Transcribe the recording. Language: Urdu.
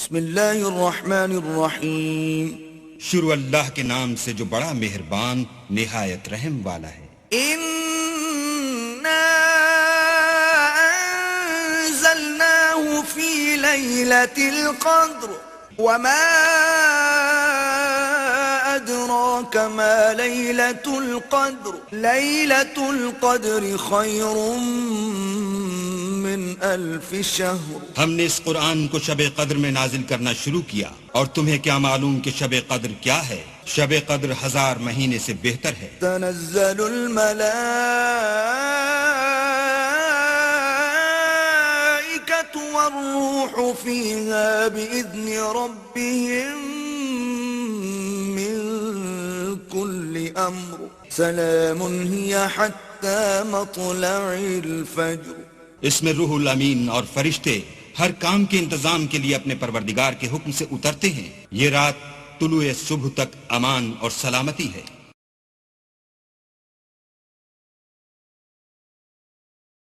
بسم اللہ الرحمن الرحیم. شروع اللہ کے نام سے جو بڑا مہربان نہایت رحم والا ہے. اِنَّا أَنزَلْنَاهُ فِي لَيْلَةِ الْقَدْرِ وَمَا أَدْرَاكَ مَا لَيْلَةُ الْقَدْرِ لَيْلَةُ الْقَدْرِ خَيْرٌ مِّنْ أَلْفِ شَهْرٍ. ہم نے اس قرآن کو شب قدر میں نازل کرنا شروع کیا، اور تمہیں کیا معلوم کہ شب قدر کیا ہے؟ شب قدر 1000 مہینے سے بہتر ہے. تنزل الملائكة والروح فيها بإذن ربهم من كل أمر سلام هي حتى مطلع الفجر. اس میں روح الامین اور فرشتے ہر کام کے انتظام کے لیے اپنے پروردگار کے حکم سے اترتے ہیں. یہ رات طلوع صبح تک امان اور سلامتی ہے.